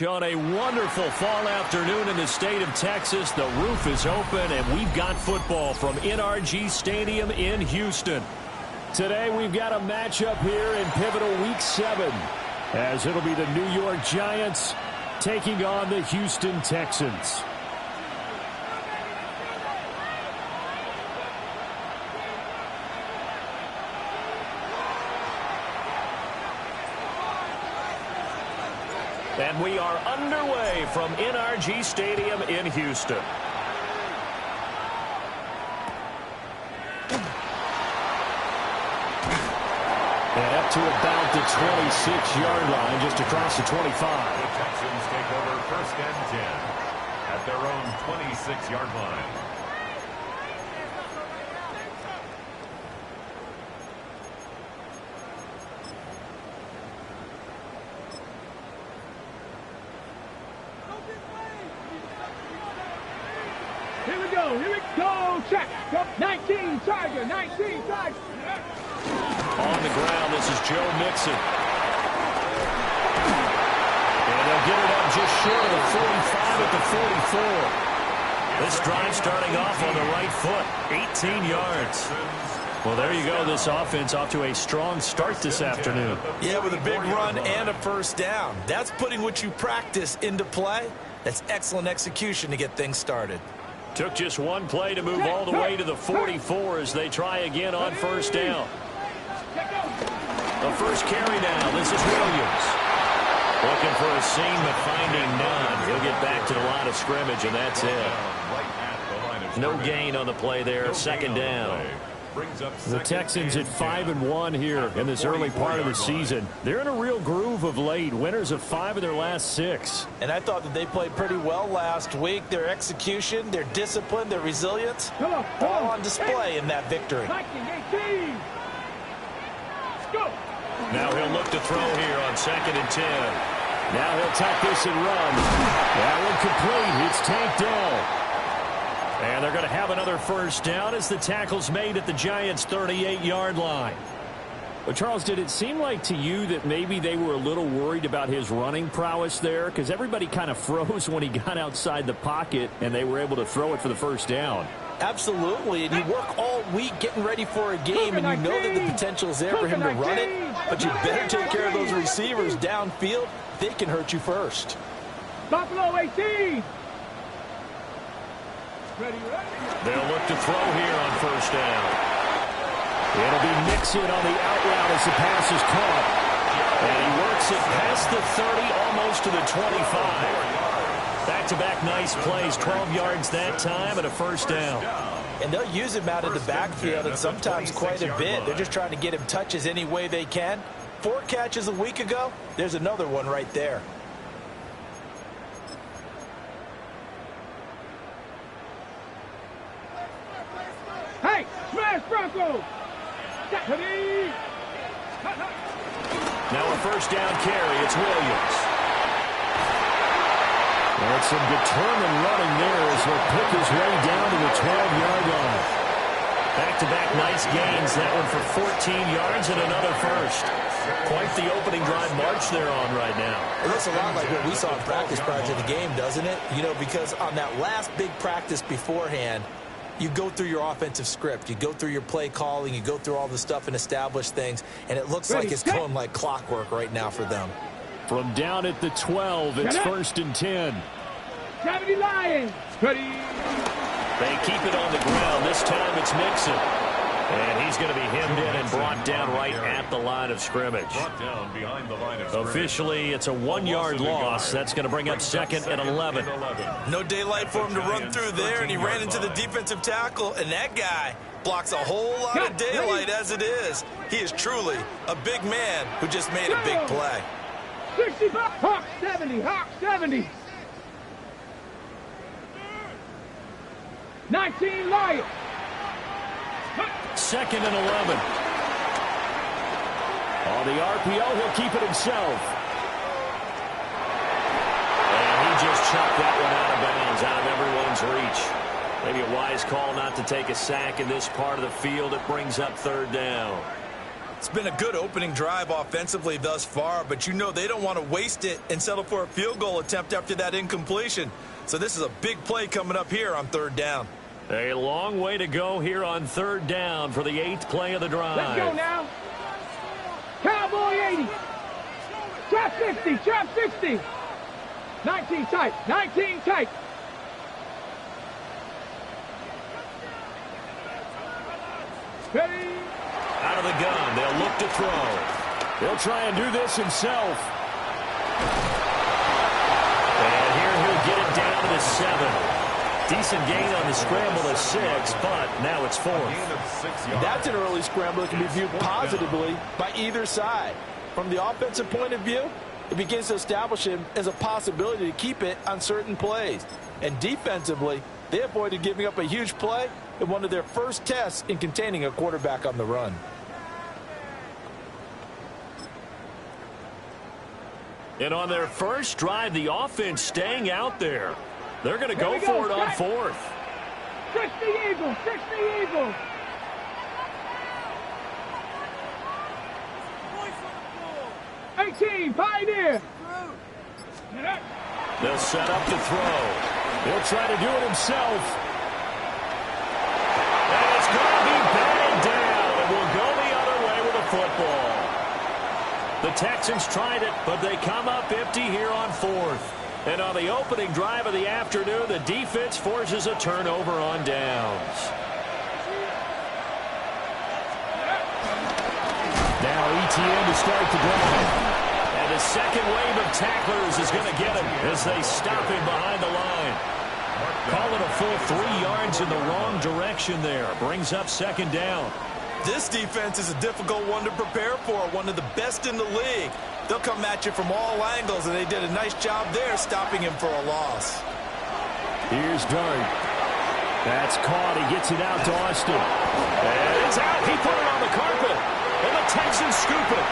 On a wonderful fall afternoon in the state of Texas, the roof is open, and we've got football from NRG Stadium in Houston. Today, we've got a matchup here in pivotal Week 7, as it'll be the New York Giants taking on the Houston Texans. And we are underway from NRG Stadium in Houston. And up to about the 26-yard line, just across the 25. The Texans take over 1st and 10 at their own 26-yard line. Here we go, check. 19, Tiger, 19, Tiger. On the ground, this is Joe Mixon. And they'll get it up just short of the 45 at the 44. This drive starting off on the right foot, 18 yards. Well, there you go. This offense off to a strong start this afternoon. Yeah, with a big run and a first down. That's putting what you practice into play. That's excellent execution to get things started. Took just one play to move all the way to the 44 as they try again on first down. The first carry now. This is Williams. Looking for a seam, but finding none. He'll get back to the line of scrimmage, and that's it. No gain on the play there. Second down. The Texans at 5-1 here in this early part of the season. They're in a real groove of late. Winners of 5 of their last 6. And I thought that they played pretty well last week. Their execution, their discipline, their resilience, all on display in that victory. Now he'll look to throw here on 2nd and 10. Now he'll tuck this and run. That one complete. It's tanked down. And they're going to have another first down as the tackle's made at the Giants' 38-yard line. But, Charles, did it seem like to you that maybe they were a little worried about his running prowess there? Because everybody kind of froze when he got outside the pocket, and they were able to throw it for the first down. Absolutely, and you work all week getting ready for a game, and you know that the potential is there for him to run it, but you better take care of those receivers downfield. They can hurt you first. Buffalo 18. They'll look to throw here on first down. It'll be Mixon on the out route as the pass is caught. And he works it past the 30, almost to the 25. Back-to-back nice plays, 12 yards that time and a first down. And they'll use him out of the backfield and sometimes quite a bit. They're just trying to get him touches any way they can. 4 catches a week ago, there's another one right there. Hey, smash Bronco! Now a first down carry. It's Williams. And some determined running there as he'll pick his way down to the 12-yard line. Back-to-back nice gains. That one for 14 yards and another first. Quite the opening drive march they're on right now. It looks a lot like what we saw in practice prior to the game, doesn't it? You know, because on that last big practice beforehand, you go through your offensive script. You go through your play calling. You go through all the stuff and establish things. And it looks like it's going like clockwork right now for them. From down at the 12, it's 1st and 10. 70 Lions. Ready. They keep it on the ground. This time it's Mixon. And he's going to be hemmed in and brought down right at the line of scrimmage. Officially, it's a 1-yard loss. That's going to bring up 2nd and 11. No daylight for him to run through there, and he ran into the defensive tackle, and that guy blocks a whole lot of daylight as it is. He is truly a big man who just made a big play. 65, Hawk 70, Hawk 70. 19 Lions. 2nd and 11. On the RPO, he'll keep it himself. And he chuck that one out of bounds, out of everyone's reach. Maybe a wise call not to take a sack in this part of the field. It brings up third down. It's been a good opening drive offensively thus far, but you know they don't want to waste it and settle for a field goal attempt after that incompletion. So this is a big play coming up here on third down. A long way to go here on third down for the 8th play of the drive. Let's go now. Cowboy 80. Trap 60. Trap 60. 19 tight. 19 tight. Ready. Out of the gun. They'll look to throw. He'll try and do this himself. And here he'll get it down to the 7. Decent gain on the scramble to 6, but now it's 4th. That's an early scramble that can be viewed positively by either side. From the offensive point of view, it begins to establish him as a possibility to keep it on certain plays. And defensively, they avoided giving up a huge play in one of their first tests in containing a quarterback on the run. And on their first drive, the offense staying out there. They're going to go for it on 4th. 60 Eagles. 60 Eagles. Pioneer. They'll set up to throw. He'll try to do it himself. And it's going to be batted down. And will go the other way with the football. The Texans tried it, but they come up empty here on 4th. And on the opening drive of the afternoon, the defense forces a turnover on downs. Now ETN to start the drive. And the second wave of tacklers is going to get him as they stop him behind the line. Call it a full 3 yards in the wrong direction there. Brings up second down. This defense is a difficult one to prepare for, one of the best in the league. They'll come at you from all angles, and they did a nice job there stopping him for a loss. Here's Dart. That's caught. He gets it out to Austin. And it's out. He put it on the carpet. And the Texans scoop it.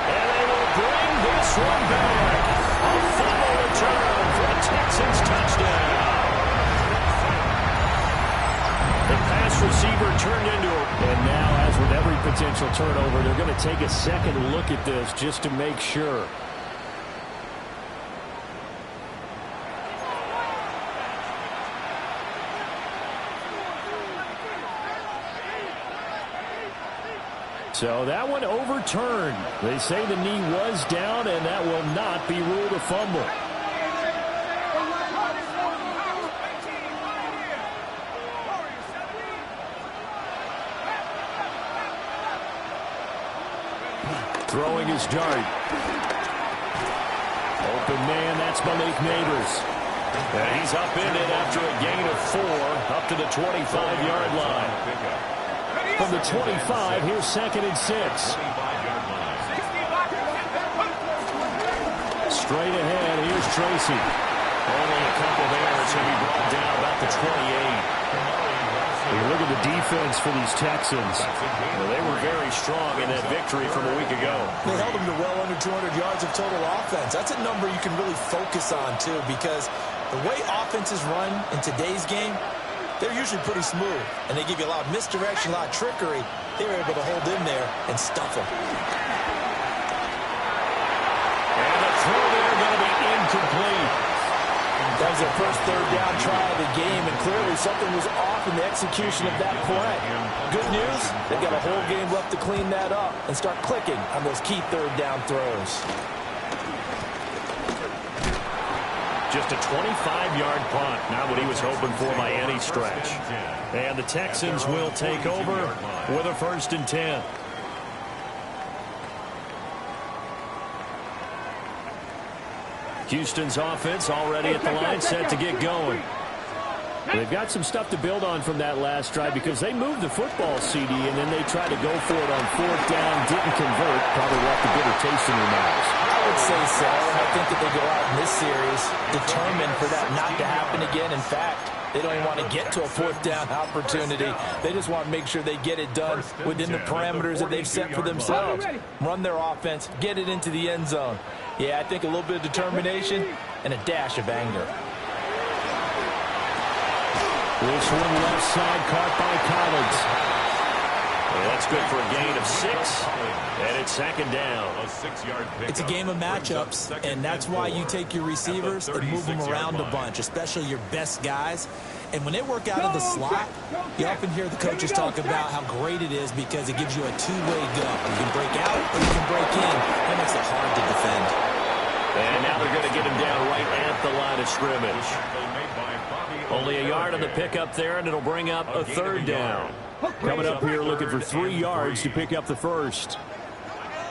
And they will bring this one back. A final return for a Texans touchdown. The pass receiver turned into it. And now, as with every potential turnover, they're going to take a second look at this just to make sure. So that one overturned. They say the knee was down, and that will not be ruled a fumble. Throwing his dart. Open man, that's Malik Neighbors. And he's up in it after a gain of 4, up to the 25-yard line. From the 25, here's 2nd and 6. Straight ahead, here's Tracy. Only a couple there, it's going to be brought down about the 28. You look at the defense for these Texans. Well, they were very strong in that victory from a week ago. They held them to well under 200 yards of total offense. That's a number you can really focus on, too, because the way offenses run in today's game, they're usually pretty smooth, and they give you a lot of misdirection, a lot of trickery. They were able to hold in there and stuff them. And the throw there going to be incomplete. That was their first third down try of the game, and clearly something was off in the execution of that play. Good news, they've got a whole game left to clean that up and start clicking on those key third down throws. Just a 25-yard punt, not what he was hoping for by any stretch. And the Texans will take over with a 1st and 10. Houston's offense already at the line, set to get going. They've got some stuff to build on from that last drive because they moved the football, CD, and then they tried to go for it on 4th down, didn't convert, probably left a bitter taste in their mouths. I would say so. I think that they go out in this series determined for that not to happen again. In fact, They don't even want to get to a fourth down opportunity. They just want to make sure they get it done within the parameters that they've set for themselves. Run their offense, get it into the end zone. Yeah, I think a little bit of determination and a dash of anger. This one left side caught by Collins. Well, that's good for a gain of 6, and it's second down. It's a game of matchups, and that's why you take your receivers and move them around a bunch, especially your best guys. And when they work out of the slot, you often hear the coaches talk about how great it is because it gives you a two-way go. You can break out or you can break in. That makes it hard to defend. And now they're going to get him down right at the line of scrimmage. Only a yard on the pickup there, and it'll bring up a third down. Coming up here looking for 3 yards to pick up the first.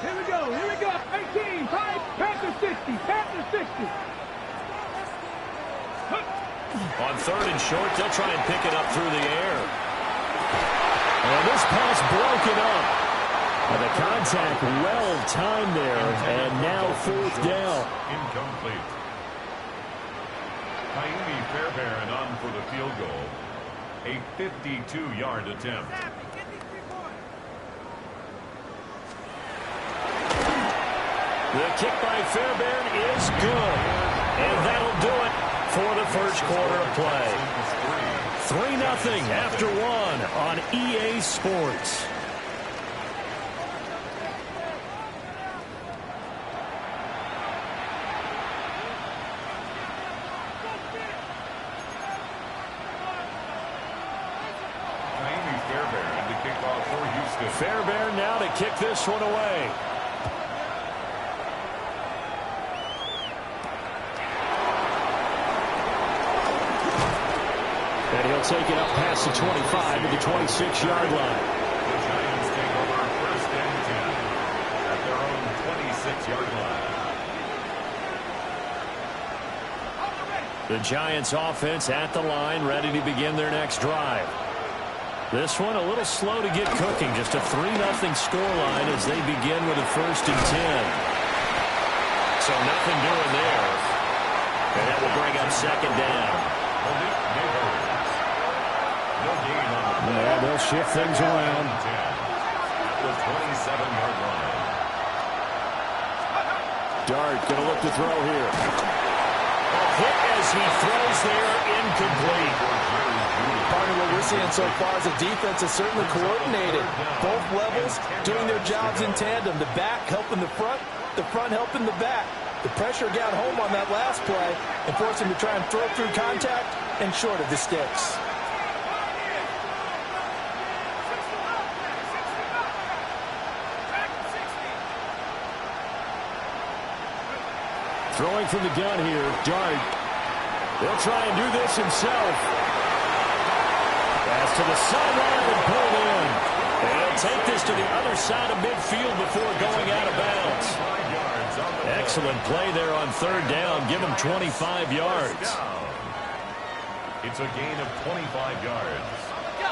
Here we go, 18, 5, Panther 60, Panther 60. On third and short, they'll try and pick it up through the air. And this pass broken up. And the contact well timed there, and now fourth down. Incomplete. Miami Fairbairn on for the field goal. A 52-yard attempt. The kick by Fairbairn is good. And that'll do it for the first quarter of play. 3-0 after 1 on EA Sports. Fairbairn now to kick this one away. And he'll take it up past the 25 to the 26-yard line. The Giants take over first and 10 at their own 26-yard line. The Giants offense at the line, ready to begin their next drive. This one a little slow to get cooking. Just a 3-0 scoreline as they begin with a first and 10. So nothing doing there. And that will bring up second down. Yeah, they'll shift things around. At the 27-yard line. Dart going to look to throw here. A hit as he throws there, incomplete. Part of what we're seeing so far is the defense is certainly coordinated. Both levels doing their jobs in tandem. The back helping the front helping the back. The pressure got home on that last play and forced him to try and throw through contact and short of the sticks. Throwing from the gun here, Dart. He'll try and do this himself. Pass to the sideline and pulled in. And he'll take this to the other side of midfield before going out of bounds. Excellent play there on third down. Give him 25 yards. It's a gain of 25 yards.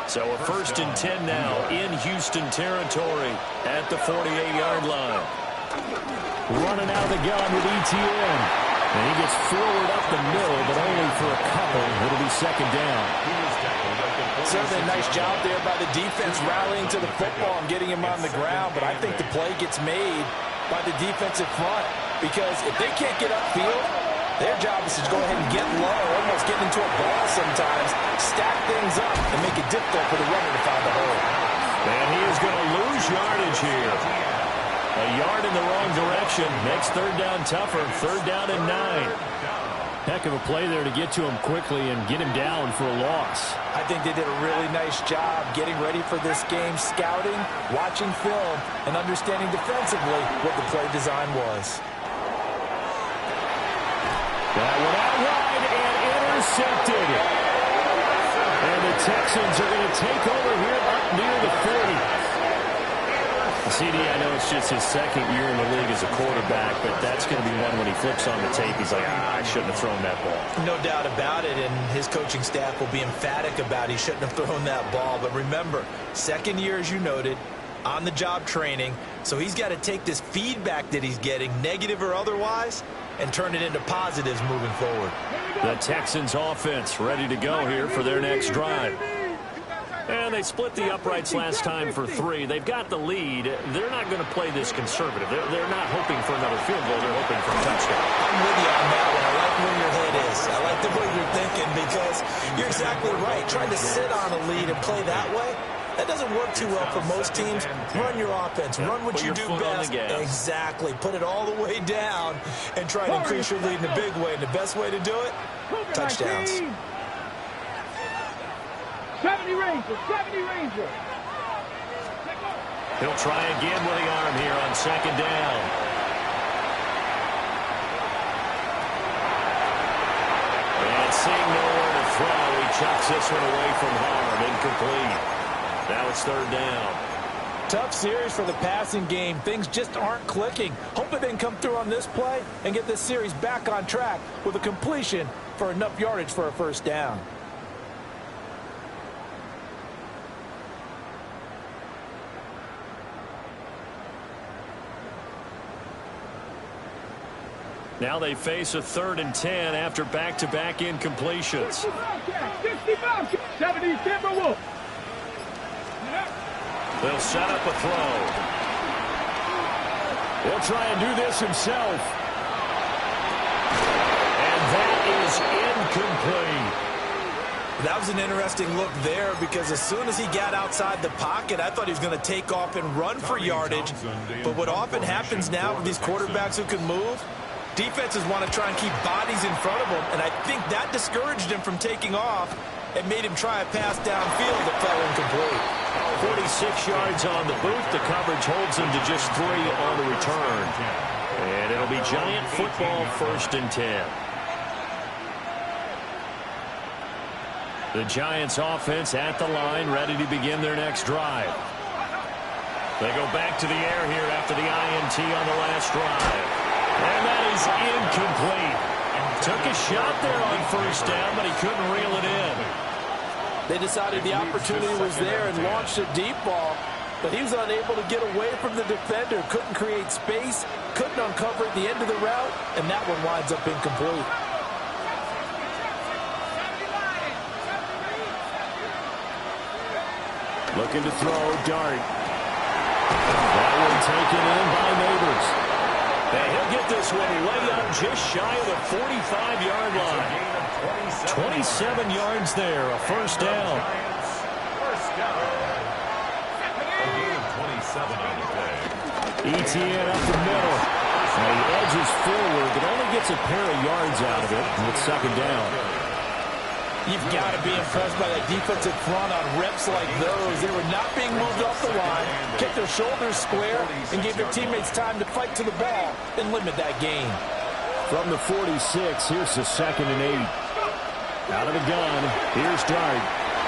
So a first and 10 now in Houston territory at the 48-yard line. Running out of the gun with ETN. And he gets forward up the middle, but only for a couple. It'll be second down. Certainly a nice job there by the defense rallying to the football and getting him on the ground, but I think the play gets made by the defensive front because if they can't get upfield, their job is to go ahead and get low, almost get into a ball sometimes, stack things up, and make it difficult for the runner to find the hole. And he is going to lose yardage here. A yard in the wrong direction makes third down tougher. Third down and 9. Heck of a play there to get to him quickly and get him down for a loss. I think they did a really nice job getting ready for this game, scouting, watching film, and understanding defensively what the play design was. That one out wide and intercepted. And the Texans are going to take over here up near the 40. CD, I know it's just his second year in the league as a quarterback, but that's going to be one when he flips on the tape. He's like, I shouldn't have thrown that ball. No doubt about it, and his coaching staff will be emphatic about he shouldn't have thrown that ball. But remember, second year, as you noted, on-the-job training, so he's got to take this feedback that he's getting, negative or otherwise, and turn it into positives moving forward. The Texans offense ready to go here for their next drive. And they split the uprights last time for 3. They've got the lead. They're not going to play this conservative. They're not hoping for another field goal. They're hoping for a touchdown. I'm with you on that one. I like where your head is. I like the way you're thinking because you're exactly right. Trying to sit on a lead and play that way, that doesn't work too well for most teams. Run your offense. Run what you do best. Exactly. Put it all the way down and try to increase your lead in a big way. And the best way to do it, touchdowns. 70 Ranger, 70 Ranger. He'll try again with the arm here on second down. And seeing nowhere to throw, he chucks this one away from harm. Incomplete. Now it's third down. Tough series for the passing game. Things just aren't clicking. Hoping they can come through on this play and get this series back on track with a completion for enough yardage for a first down. Now they face a 3rd and 10 after back-to-back incompletions. 70 Timberwolves. They'll set up a throw. He'll try and do this himself. And that is incomplete. That was an interesting look there because as soon as he got outside the pocket, I thought he was going to take off and run for yardage. But what often happens now with these quarterbacks who can move, defenses want to try and keep bodies in front of them, and I think that discouraged him from taking off and made him try a pass downfield that fell incomplete. 46 yards on the boot. The coverage holds him to just 3 on the return. And it'll be Giant football, 1st and 10. The Giants offense at the line, ready to begin their next drive. They go back to the air here after the INT on the last drive. And that is incomplete. Took a shot there on first down, but he couldn't reel it in. They decided the opportunity was there and launched a deep ball, but he was unable to get away from the defender, couldn't create space, couldn't uncover at the end of the route, and that one winds up incomplete. Looking to throw, Dart. That one taken in by Neighbors. And he'll get this one way up just shy of the 45-yard line. 27 yards there, a first down. ETN up the middle. And he edges forward, but only gets a pair of yards out of it. And it's second down. You've got to be impressed by that defensive front on reps like those. They were not being moved off the line, kept their shoulders square, and gave their teammates time to fight to the ball and limit that gain. From the 46, here's the 2nd and 8. Out of the gun, here's Dart.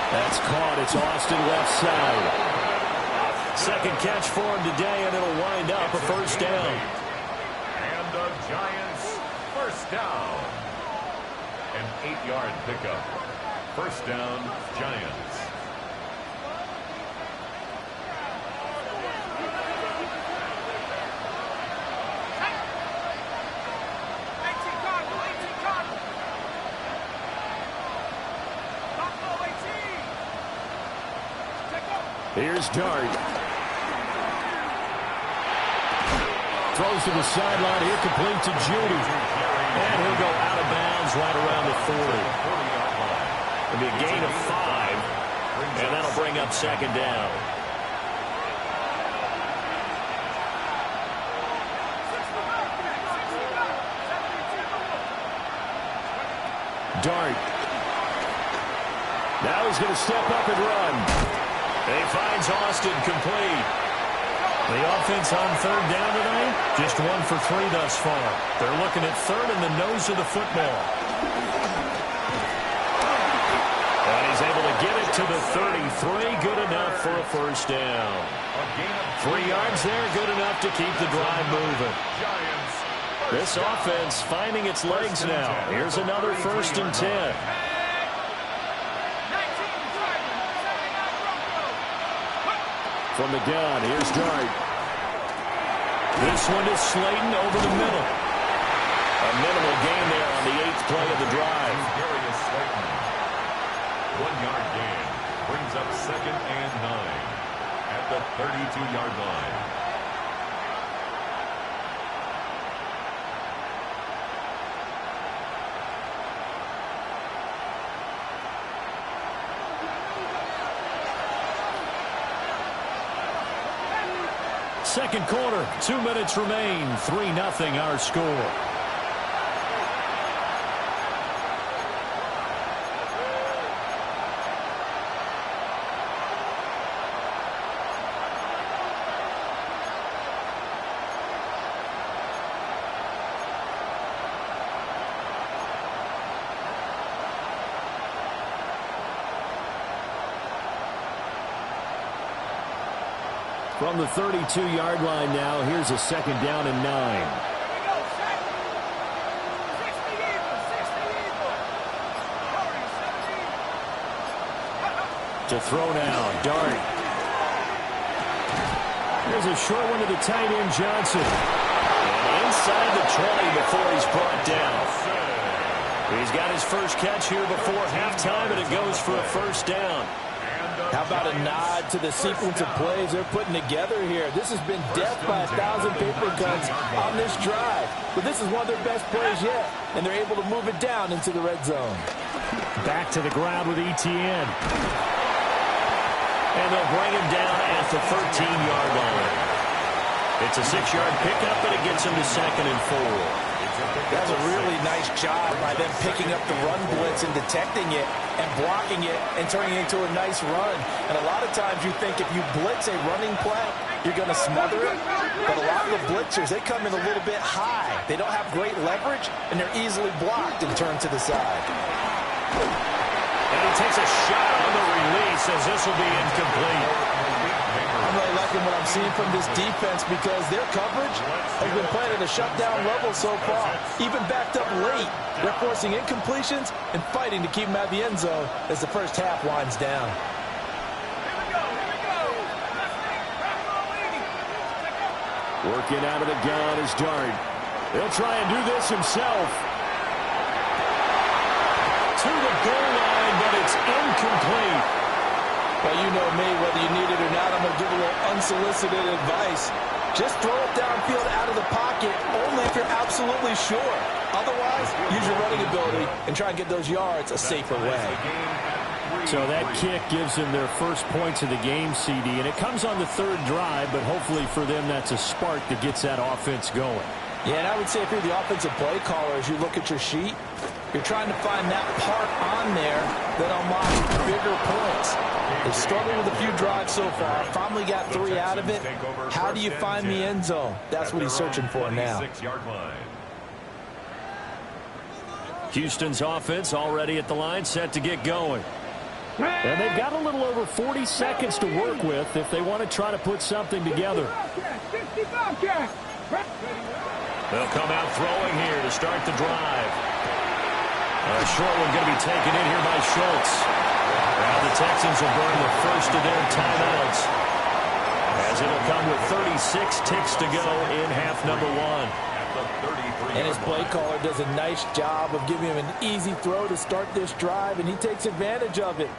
That's caught. It's Austin left side. Second catch for him today, and it'll wind up a first down. And the Giants, first down. An 8-yard pickup. First down, Giants. Here's Dart. Throws to the sideline here, complete to Judy. And he'll go out of bounds right around the 40. It'll be a gain of 5, and that'll bring up second down. Dart. Now he's going to step up and run. He finds Austin complete. The offense on third down tonight, just 1 for 3 thus far. They're looking at third in the nose of the football. And he's able to get it to the 33. Good enough for a first down. 3 yards there, good enough to keep the drive moving. This offense finding its legs now. Here's another 1st and 10. From the gun, here's Dart. This one is Slayton over the middle. A play of the drive. 1-yard gain brings up 2nd and 9 at the 32-yard line. Second quarter, 2 minutes remain. 3-0 our score. From the 32-yard line now, here's a 2nd down and 9. To throw now, Dart. Here's a short one to the tight end, Johnson. And inside the 20 before he's brought down. He's got his first catch here before halftime, and it goes for a 1st down. How about a nod to the sequence of plays they're putting together here? This has been death by 1,000 paper cuts on this drive. But this is one of their best plays yet, and they're able to move it down into the red zone. Back to the ground with Etienne. And they'll bring him down at the 13-yard line. It's a 6-yard pickup, and it gets him to 2nd and 4. That's a really nice job by them picking up the run blitz and detecting it and blocking it and turning it into a nice run. And a lot of times you think if you blitz a running play, you're going to smother it. But a lot of the blitzers, they come in a little bit high. They don't have great leverage, and they're easily blocked and turned to the side. And he takes a shot on the release as this will be incomplete. I'm really liking what I'm seeing from this defense because their coverage has been playing at a shutdown level so far. Even backed up late, they're forcing incompletions and fighting to keep them out of the end zone as the first half winds down. Working out of the gun is Dart. He'll try and do this himself. To the goal line, but it's incomplete. Well, you know me, whether you need it or not, I'm going to give a little unsolicited advice. Just throw it downfield out of the pocket, only if you're absolutely sure. Otherwise, use your running ability and try and get those yards a safer way. So that kick gives them their first points of the game, CD, and it comes on the 3rd drive, but hopefully for them that's a spark that gets that offense going. Yeah, and I would say if you're the offensive play caller, as you look at your sheet, you're trying to find that part on there that unlocks bigger points. They've struggled with a few drives so far. Finally got 3 out of it. How do you find the end zone? That's what he's searching for now. Houston's offense already at the line, set to get going. And they've got a little over 40 seconds to work with if they want to try to put something together. They'll come out throwing here to start the drive. A short one going to be taken in here by Schultz. Now the Texans will burn the first of their timeouts, as it'll come with 36 ticks to go in half number 1. And his play caller does a nice job of giving him an easy throw to start this drive, and he takes advantage of it.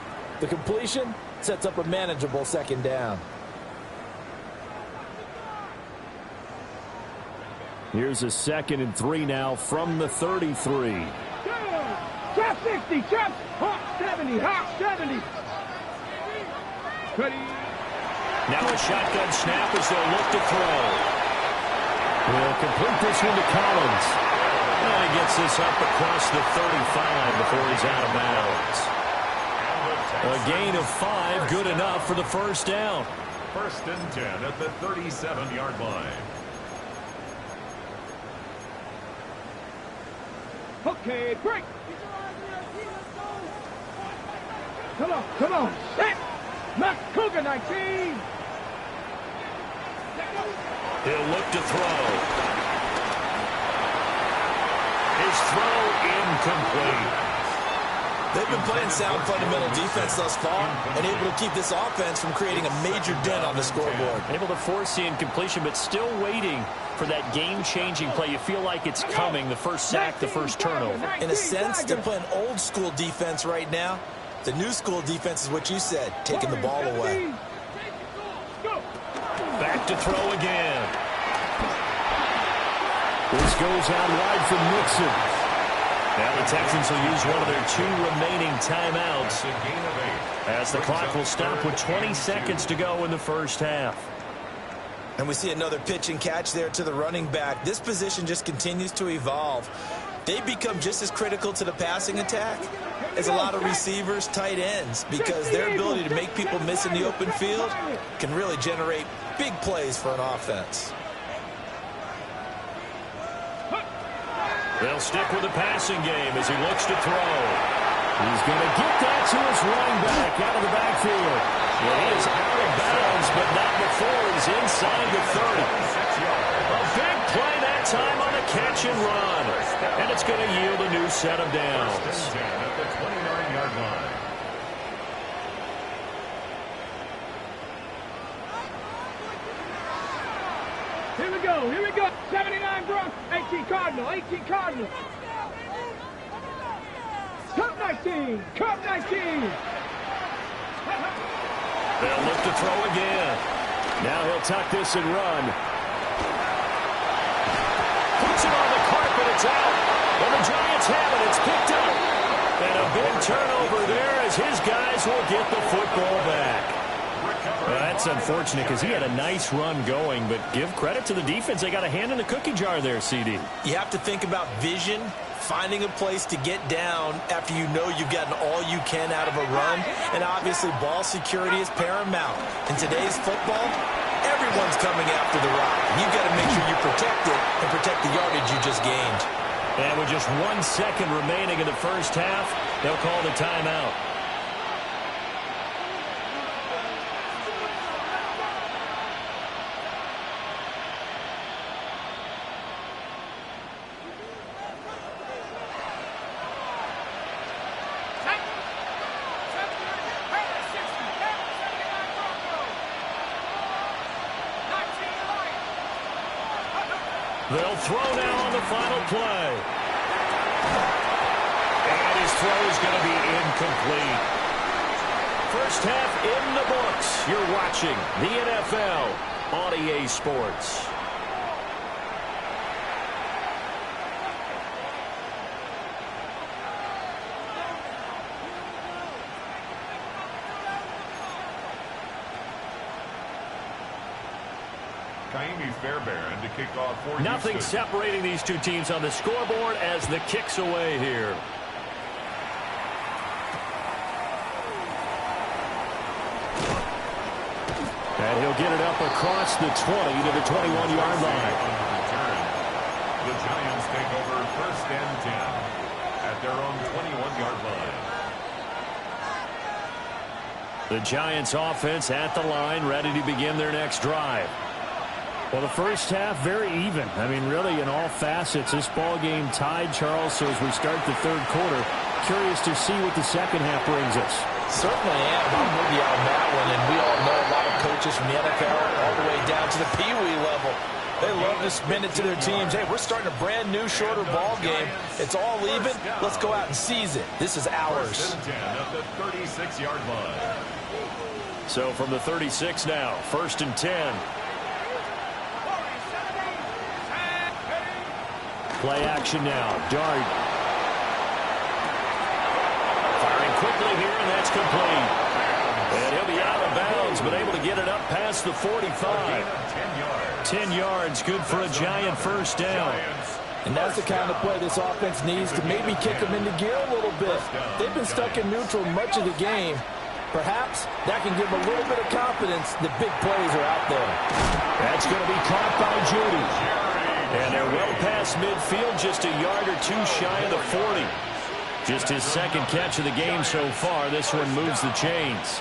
The completion sets up a manageable 2nd down. Here's a 2nd and 3 now from the 33. Trap 60, trap, hot 70, hot 70. Ready. Now a shotgun snap as they'll look to throw. We'll complete this one to Collins. And he gets this up across the 35 before he's out of bounds. A gain of 5, good enough for the 1st down. 1st and 10 at the 37-yard line. Okay, break. Come on, set. Knock Cougar 19. He'll look to throw. His throw incomplete. They've been playing sound fundamental defense thus far and able to keep this offense from creating a major dent on the scoreboard. Able to force the incompletion, but still waiting for that game-changing play. You feel like it's coming, the first sack, the first turnover. In a sense, they're playing old-school defense right now. The new school defense is what you said, taking the ball away. Back to throw again. This goes out wide for Mixon. Now the Texans will use one of their 2 remaining timeouts as the clock will stop with 20 seconds to go in the first half. And we see another pitch and catch there to the running back. This position just continues to evolve. They become just as critical to the passing attack as a lot of receivers, tight ends, because their ability to make people miss in the open field can really generate big plays for an offense. They'll stick with the passing game as he looks to throw. He's going to get that to his running back out of the backfield. Well, he is out of bounds, but not before he's inside the 30. A big play that time on a catch and run. And it's going to yield a new set of downs. At the 29-yard line. Here we go, here we go. 79 Bronx, 18 Cardinal, 18 Cardinal. Cup 19, Cup 19. They'll look to throw again. Now he'll tuck this and run. Puts it on the carpet, it's out. And the Giants have it, it's picked up. And a big turnover there as his guys will get the football back. Well, that's unfortunate because he had a nice run going, but give credit to the defense. They got a hand in the cookie jar there, CD. You have to think about vision, finding a place to get down after you know you've gotten all you can out of a run, and obviously ball security is paramount. In today's football, everyone's coming after the rock. You've got to make sure you protect it and protect the yardage you just gained. And with just 1 second remaining in the first half, they'll call the timeout. They'll throw now on the final play. And his throw is going to be incomplete. First half in the books. You're watching the NFL on EA Sports. Fairbairn to kick off for Nothing Houston. separating these two teams on the scoreboard as the kick's away here. And he'll get it up across the 20 to the 21-yard line. The Giants take over first and 10 at their own 21-yard line. The Giants offense at the line, ready to begin their next drive. Well, the first half, very even. I mean, really, in all facets, this ball game tied, Charles. So as we start the third quarter, curious to see what the second half brings us. Certainly am. I'm with you on that one. And we all know a lot of coaches from the NFL all the way down to the Pee-wee level. They love to spin it to their teams. Hey, we're starting a brand new, shorter ball game. It's all even. Let's go out and seize it. This is ours. First and 10 at the 36-yard line. So from the 36 now, first and 10. Play action now. Dart. Firing quickly here, and that's complete. And he'll be out of bounds, but able to get it up past the 45. 10 yards, good for a Giant first down. And that's the kind of play this offense needs to maybe kick them into gear a little bit. They've been stuck in neutral much of the game. Perhaps that can give them a little bit of confidence that big plays are out there. That's going to be caught by Judy. And they're well past midfield, just a yard or two shy of the 40. Just his second catch of the game so far. This one moves the chains.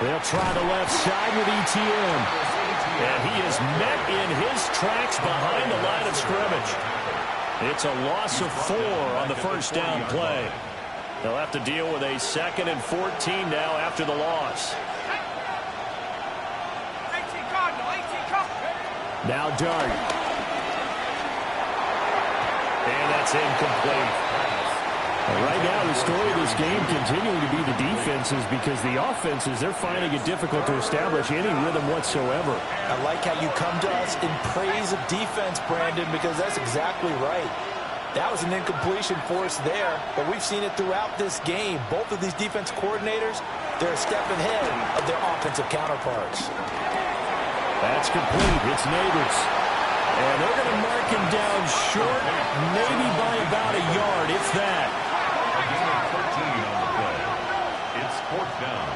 They'll try the left side with ETN. And he is met in his tracks behind the line of scrimmage. It's a loss of 4 on the first down play. They'll have to deal with a 2nd and 14 now after the loss. Now Dart. And that's incomplete. Right now, the story of this game continuing to be the defenses, because the offenses, they're finding it difficult to establish any rhythm whatsoever. I like how you come to us in praise of defense, Brandon, because that's exactly right. That was an incompletion for us there, but we've seen it throughout this game. Both of these defense coordinators, they're a step ahead of their offensive counterparts. That's complete. It's Neighbors. And they're going to mark him down short, maybe by about a yard, if that. A gain of 13 on the play. It's 4th down.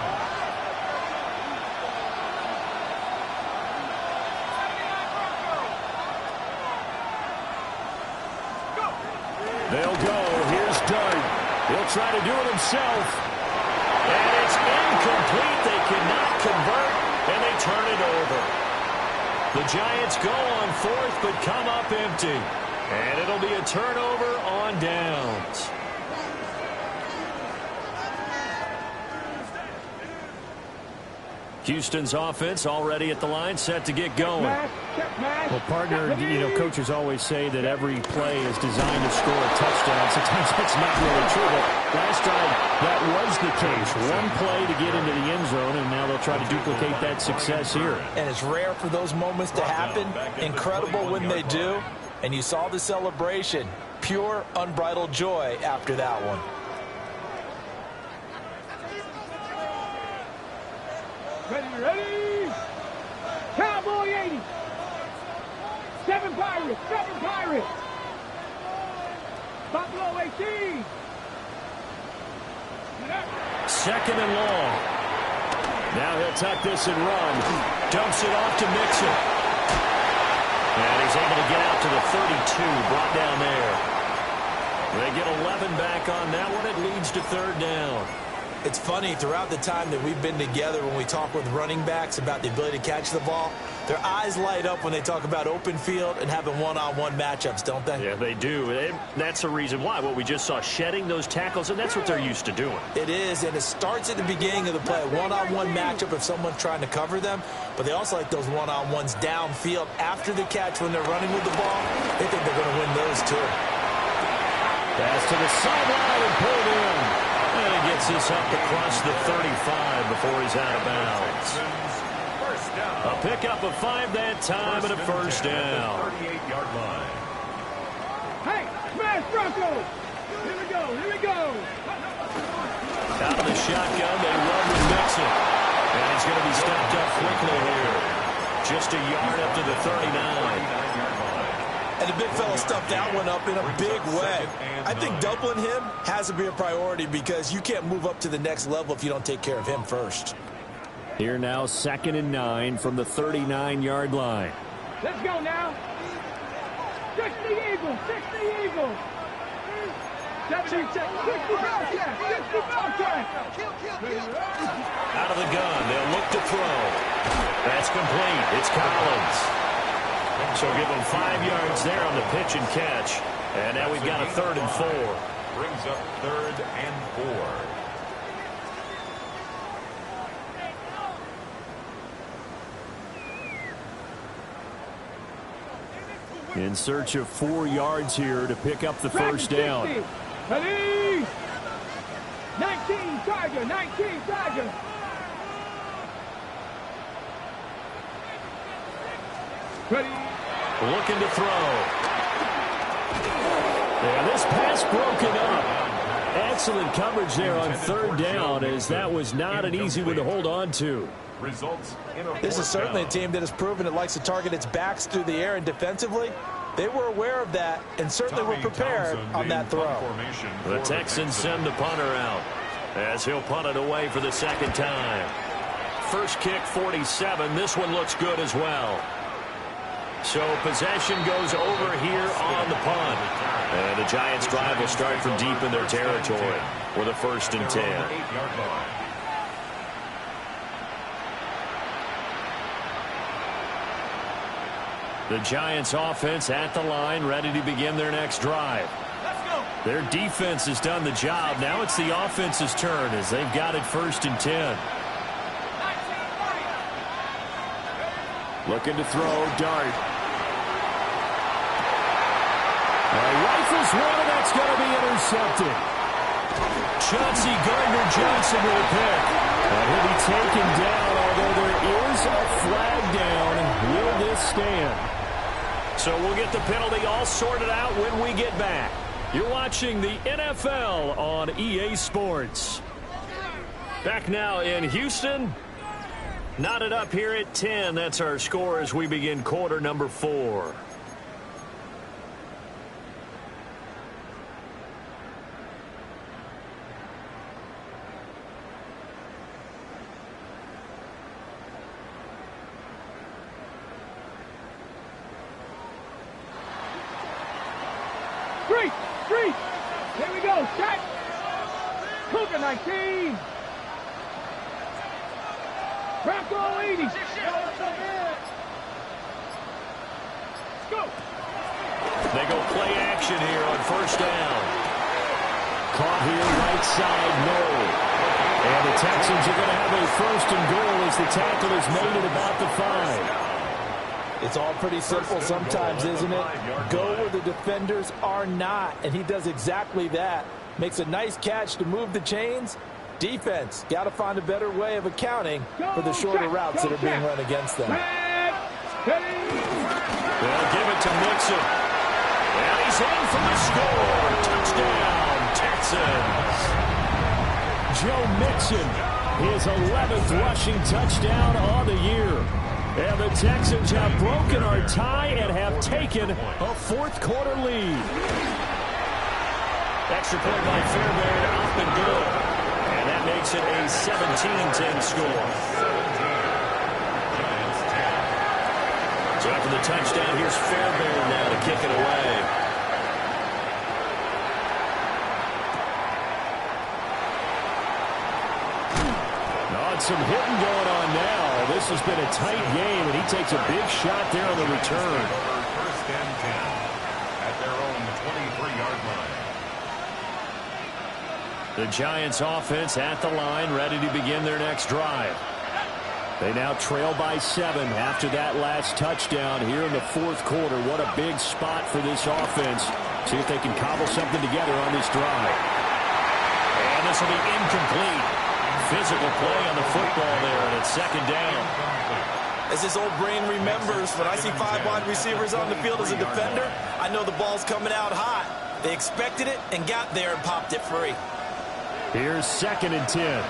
They'll go. Here's Dart. He'll try to do it himself. And it's incomplete. They cannot convert, and they turn it over. The Giants go on 4th, but come up empty. And it'll be a turnover on downs. Houston's offense already at the line, set to get going. Well, partner, coaches always say that every play is designed to score a touchdown. Sometimes that's not really true, but last drive, that was the case. One play to get into the end zone, and now they'll try to duplicate that success here. And it's rare for those moments to happen. Incredible when they do. And you saw the celebration. Pure, unbridled joy after that one. Ready? Cowboy 80. 7 Pirates. Buffalo 18. 2nd and long. Now he'll tuck this and run. Dumps it off to Mixon. And he's able to get out to the 32, brought down there. They get 11 back on that one. It leads to 3rd down. It's funny, throughout the time that we've been together, when we talk with running backs about the ability to catch the ball, their eyes light up when they talk about open field and having one-on-one matchups, don't they? Yeah, they do. And that's the reason why. What we just saw, shedding those tackles, and that's what they're used to doing. It is, and it starts at the beginning of the play. One-on-one matchup if someone's trying to cover them, but they also like those one-on-ones downfield after the catch when they're running with the ball. They think they're going to win those, too. Pass to the sideline and pulled in. And he gets this up across the 35 before he's out of bounds. A pickup of 5 that time and a first down. 38-yard line. Hey, smash Bronco! Here we go! Out of the shotgun, they run with Mixon. And he's going to be stopped up quickly here. Just a yard up to the 39. And the big fella stuffed that one up in a big way. I think doubling him has to be a priority because you can't move up to the next level if you don't take care of him first. Here now, 2nd and 9 from the 39-yard line. Let's go now. 60 Eagles. 70 Out of the gun, they'll look to throw. That's complete. It's Collins. So give them 5 yards there on the pitch and catch. And now we've got a 3rd and 4. Brings up 3rd and 4. In search of 4 yards here to pick up the first down. Ready? 19 Tiger. Ready? Looking to throw. Yeah, this pass broken up. Excellent coverage there on 3rd down, as that was not an easy one to hold on to. Results in a This is certainly a team that has proven it likes to target its backs through the air, and defensively, they were aware of that and certainly were prepared on that throw. The Texans send the punter out as he'll punt it away for the 2nd time. First kick, 47. This one looks good as well. So possession goes over here on the punt. And the Giants drive will start from deep in their territory with a 1st and 10. The Giants offense at the line, ready to begin their next drive. Their defense has done the job. Now it's the offense's turn as they've got it 1st and 10. Looking to throw, dart. Rifles one, and that's going to be intercepted. Chauncey Gardner-Johnson with a pick. And he'll be taken down, although there is a flag down. Will this stand? So we'll get the penalty all sorted out when we get back. You're watching the NFL on EA Sports. Back now in Houston. Knotted up here at 10. That's our score as we begin quarter number 4. Street. Here we go. Set. Cougar 19. Bravo 80. Let's go. They go play action here on 1st down. Caught here, right side, no. And the Texans are going to have a 1st and goal as the tackle is made at about the 5. It's all pretty simple sometimes, isn't it? Go where the defenders are not, and he does exactly that. Makes a nice catch to move the chains. Defense, got to find a better way of accounting for the shorter routes that are being run against them. They'll give it to Mixon. And he's in for the score. Touchdown, Texans. Joe Mixon, his 11th rushing touchdown on the year. And the Texans have broken our tie and have taken a 4th quarter lead. Extra point by Fairbairn, up and good. And that makes it a 17-10 score. So after the touchdown, here's Fairbairn now to kick it away. Some hitting going on now. This has been a tight game, and he takes a big shot there on the return. 1st and 10 at their own 23-yard line. The Giants offense at the line, ready to begin their next drive. They now trail by 7 after that last touchdown here in the 4th quarter. What a big spot for this offense. See if they can cobble something together on this drive. And this will be incomplete. Physical play on the football there, and it's 2nd down. As his old brain remembers, when I see 5 wide receivers on the field as a defender, I know the ball's coming out hot. They expected it and got there and popped it free. Here's 2nd and 10.